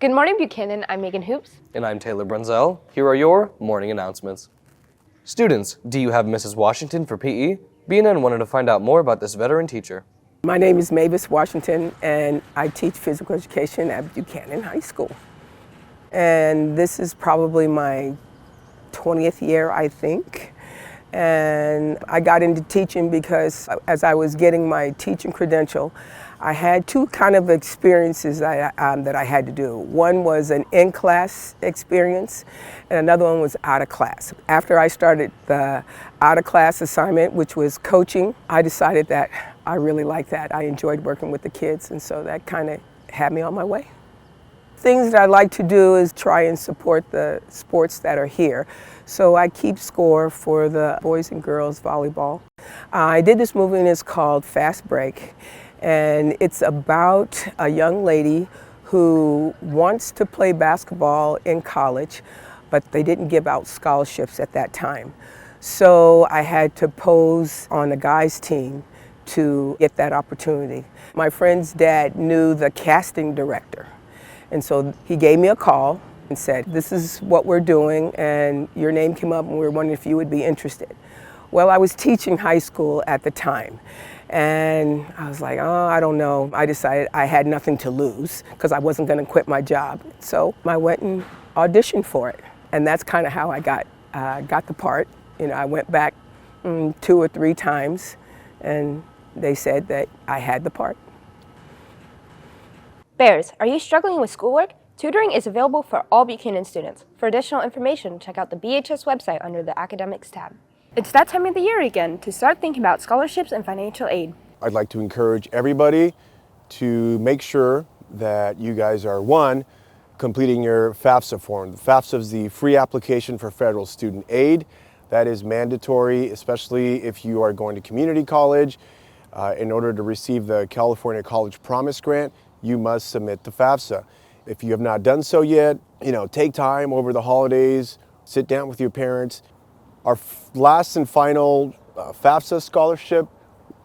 Good morning, Buchanan. I'm Megan Hoops. And I'm Taylor Brunzell. Here are your morning announcements. Students, do you have Mrs. Washington for PE? BNN wanted to find out more about this veteran teacher. My name is Mavis Washington, and I teach physical education at Buchanan High School. And this is probably my 20th year, I think. And I got into teaching because as I was getting my teaching credential, I had two kind of experiences that I had to do. One was an in-class experience, and another one was out of class. After I started the out-of-class assignment, which was coaching, I decided that I really liked that. I enjoyed working with the kids, and so that kind of had me on my way. Things that I like to do is try and support the sports that are here. So I keep score for the boys and girls volleyball. I did this movie, and it's called Fast Break. And it's about a young lady who wants to play basketball in college, but they didn't give out scholarships at that time. So I had to pose on the guys' team to get that opportunity. My friend's dad knew the casting director, and so he gave me a call and said, "This is what we're doing, and your name came up, and we were wondering if you would be interested." Well, I was teaching high school at the time. And I was like, oh, I don't know. I decided I had nothing to lose because I wasn't going to quit my job. So I went and auditioned for it. And that's kind of how I got the part. You know, I went back 2 or 3 times, and they said that I had the part. Bears, are you struggling with schoolwork? Tutoring is available for all Buchanan students. For additional information, check out the BHS website under the Academics tab. It's that time of the year again to start thinking about scholarships and financial aid. I'd like to encourage everybody to make sure that you guys are, one, completing your FAFSA form. The FAFSA is the free application for federal student aid. That is mandatory, especially if you are going to community college. In order to receive the California College Promise Grant, you must submit the FAFSA. If you have not done so yet, take time over the holidays, sit down with your parents. Our last and final FAFSA scholarship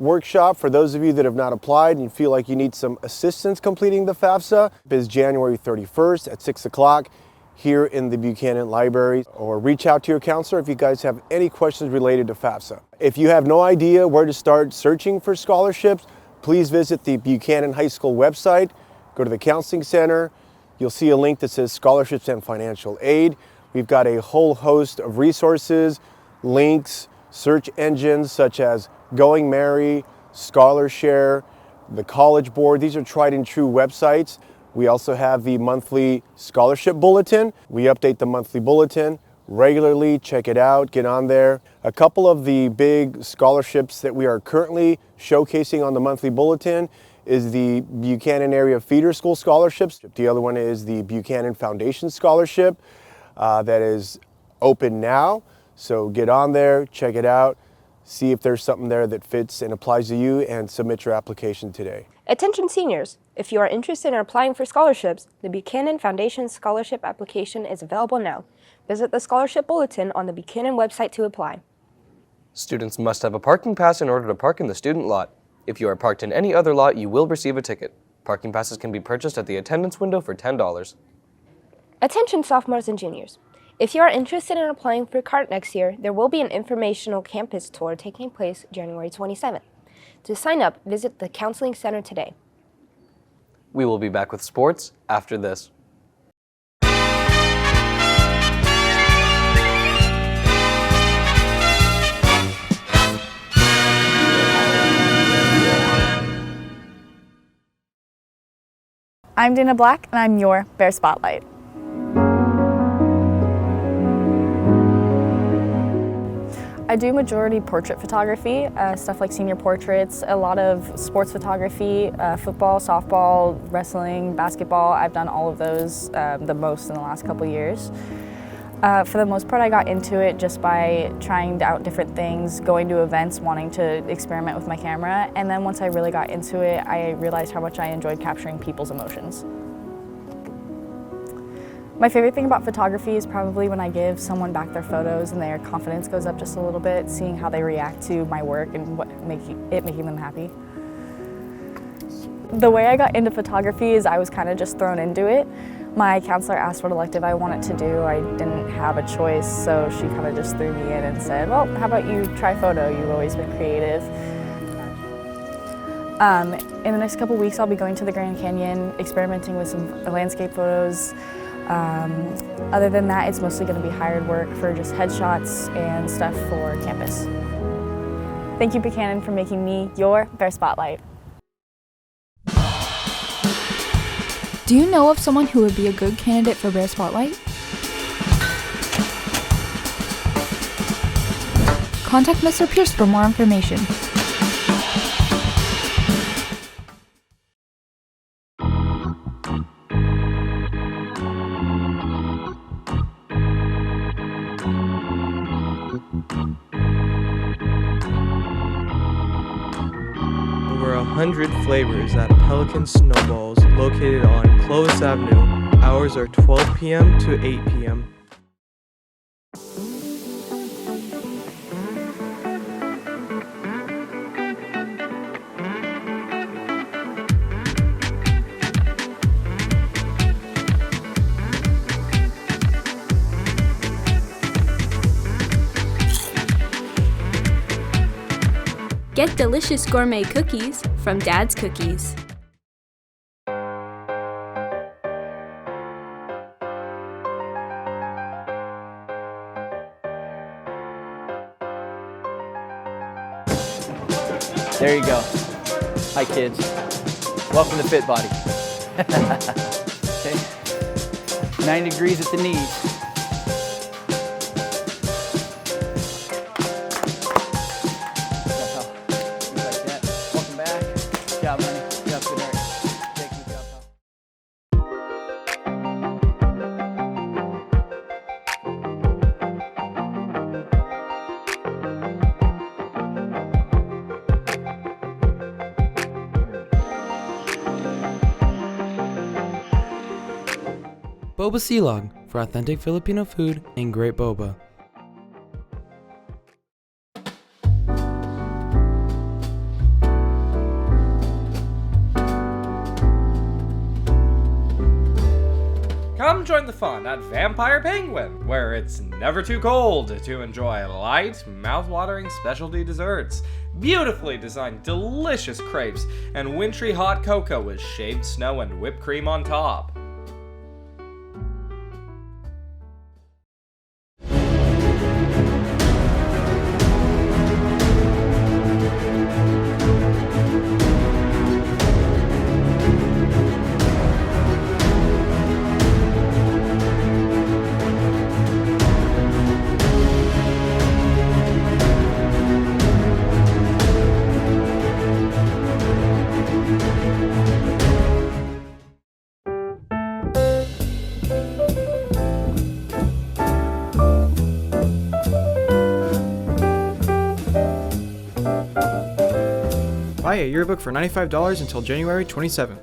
workshop, for those of you that have not applied and you feel like you need some assistance completing the FAFSA, is January 31st at 6 o'clock here in the Buchanan Library. Or reach out to your counselor if you guys have any questions related to FAFSA. If you have no idea where to start searching for scholarships, please visit the Buchanan High School website, go to the Counseling Center. You'll see a link that says Scholarships and Financial Aid. We've got a whole host of resources, links, search engines such as Going Merry, ScholarShare, the College Board. These are tried and true websites. We also have the monthly scholarship bulletin. We update the monthly bulletin regularly. Check it out, get on there. A couple of the big scholarships that we are currently showcasing on the monthly bulletin is the Buchanan Area Feeder School Scholarships. The other one is the Buchanan Foundation Scholarship. That is open now, so get on there, check it out, see if there's something there that fits and applies to you, and submit your application today. Attention seniors, if you are interested in applying for scholarships, the Buchanan Foundation Scholarship application is available now. Visit the scholarship bulletin on the Buchanan website to apply. Students must have a parking pass in order to park in the student lot. If you are parked in any other lot, you will receive a ticket. Parking passes can be purchased at the attendance window for $10. Attention sophomores and juniors. If you are interested in applying for CART next year, there will be an informational campus tour taking place January 27th. To sign up, visit the Counseling Center today. We will be back with sports after this. I'm Dana Black, and I'm your Bear Spotlight. I do majority portrait photography, stuff like senior portraits, a lot of sports photography, football, softball, wrestling, basketball. I've done all of those the most in the last couple years. For the most part, I got into it just by trying out different things, going to events, wanting to experiment with my camera, and then once I really got into it, I realized how much I enjoyed capturing people's emotions. My favorite thing about photography is probably when I give someone back their photos and their confidence goes up just a little bit, seeing how they react to my work and making them happy. The way I got into photography is I was kind of just thrown into it. My counselor asked what elective I wanted to do. I didn't have a choice, so she kind of just threw me in and said, well, how about you try photo? You've always been creative. In the next couple weeks, I'll be going to the Grand Canyon, experimenting with some landscape photos. Other than that, it's mostly going to be hired work for just headshots and stuff for campus. Thank you, Buchanan, for making me your Bear Spotlight. Do you know of someone who would be a good candidate for Bear Spotlight? Contact Mr. Pierce for more information. Over 100 flavors at Pelican Snowballs located on Clovis Avenue. Hours are 12 p.m. to 8 p.m. Get delicious gourmet cookies from Dad's Cookies. There you go. Hi, kids. Welcome to Fit Body. Okay. 9 degrees at the knees. Like that. Welcome back. Good job, honey. Good job, good area. Thank you, good job, pal. Boba Silog for authentic Filipino food and great boba. Come join the fun at Vampire Penguin, where it's never too cold to enjoy light, mouth-watering specialty desserts, beautifully designed delicious crepes, and wintry hot cocoa with shaved snow and whipped cream on top. Buy a yearbook for $95 until January 27th.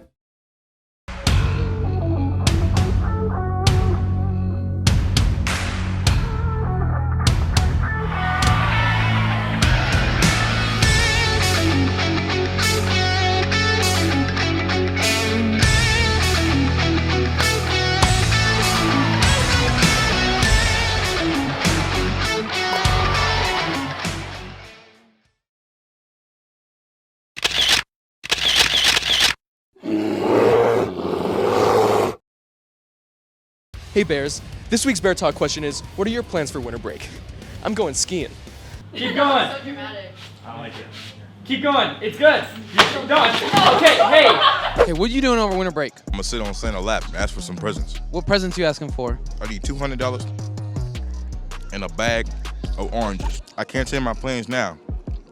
Hey Bears, this week's Bear Talk question is, what are your plans for winter break? I'm going skiing. Keep going! So dramatic. I like it. Keep going, it's good! You're done! Okay, hey! Hey, what are you doing over winter break? I'm gonna sit on Santa's lap and ask for some presents. What presents you asking for? I need $200 and a bag of oranges. I can't tell my plans now,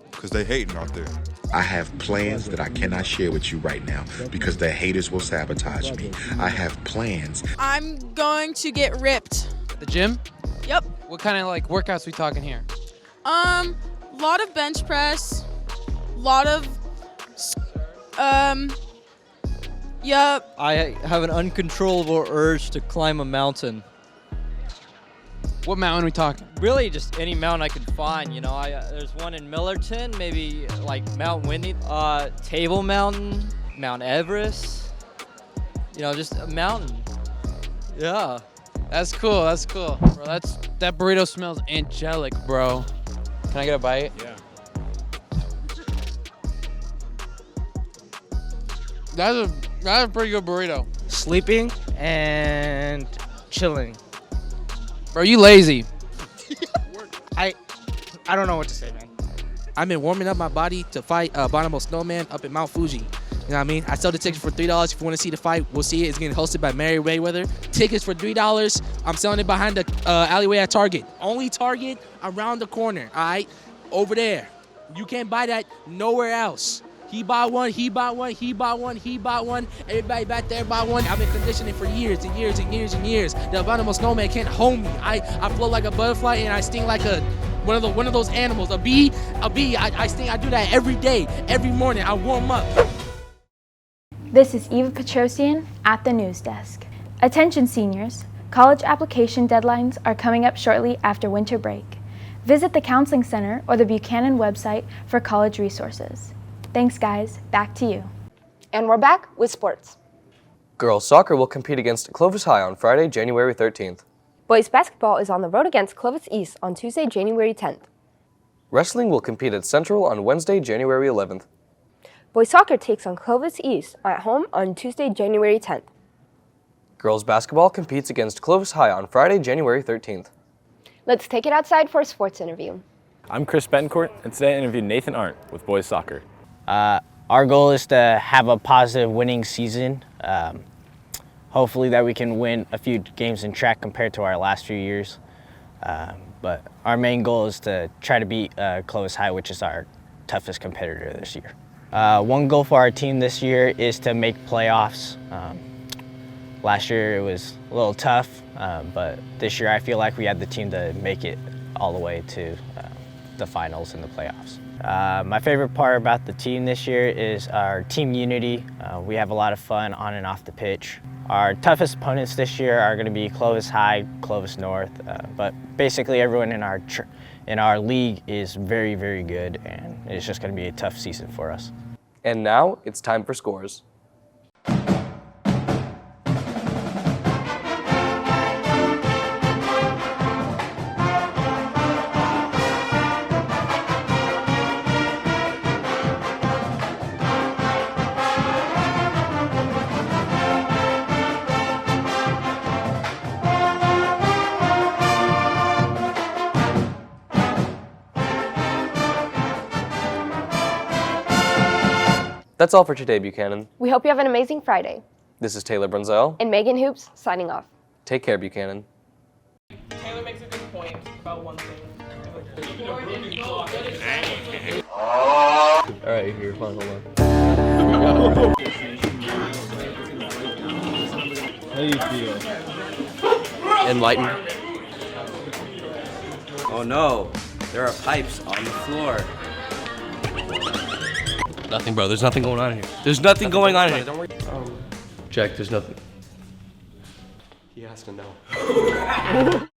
because they hating out there. I have plans that I cannot share with you right now because the haters will sabotage me. I have plans. I'm going to get ripped. At the gym? Yep. What kind of workouts we talking here? Lot of bench press, lot of, yep. I have an uncontrollable urge to climb a mountain. What mountain are we talking? Really, just any mountain I could find. You know, there's one in Millerton, maybe like Mount Whitney, Table Mountain, Mount Everest. You know, just a mountain. Yeah. That's cool. That's cool. Bro, that burrito smells angelic, bro. Can I get a bite? Yeah. That's a pretty good burrito. Sleeping and chilling. Bro, you lazy. I don't know what to say, man. I've been warming up my body to fight Abominable Snowman up at Mount Fuji. You know what I mean? I sell the tickets for $3. If you want to see the fight, we'll see it. It's getting hosted by Mary Mayweather. Tickets for $3. I'm selling it behind the alleyway at Target. Only Target around the corner, all right? Over there. You can't buy that nowhere else. He bought one, he bought one, he bought one, he bought one. Everybody back there bought one. I've been conditioning for years and years and years and years. The Abominable Snowman can't hold me. I float like a butterfly and I sting like one of those animals. A bee. I sting. I do that every day, every morning. I warm up. This is Eva Petrosian at the news desk. Attention seniors, college application deadlines are coming up shortly after winter break. Visit the Counseling Center or the Buchanan website for college resources. Thanks guys, back to you. And we're back with sports. Girls soccer will compete against Clovis High on Friday, January 13th. Boys basketball is on the road against Clovis East on Tuesday, January 10th. Wrestling will compete at Central on Wednesday, January 11th. Boys soccer takes on Clovis East at home on Tuesday, January 10th. Girls basketball competes against Clovis High on Friday, January 13th. Let's take it outside for a sports interview. I'm Chris Betancourt, and today I interviewed Nathan Arndt with boys soccer. Our goal is to have a positive winning season. Hopefully that we can win a few games in track compared to our last few years. But our main goal is to try to beat Clovis High, which is our toughest competitor this year. One goal for our team this year is to make playoffs. Last year it was a little tough, but this year I feel like we had the team to make it all the way to the finals and the playoffs. My favorite part about the team this year is our team unity. We have a lot of fun on and off the pitch. Our toughest opponents this year are going to be Clovis High, Clovis North, but basically everyone in our league is very, very good, and it's just going to be a tough season for us. And now it's time for scores. That's all for today, Buchanan. We hope you have an amazing Friday. This is Taylor Brunzel. And Megan Hoops signing off. Take care, Buchanan. Taylor makes a good point about one thing. All right, here, fine, hold on. How do you feel? Enlightened. Oh no, there are pipes on the floor. Nothing, bro. There's nothing going on here. There's nothing going on here. Don't worry. Jack, there's nothing. He has to know.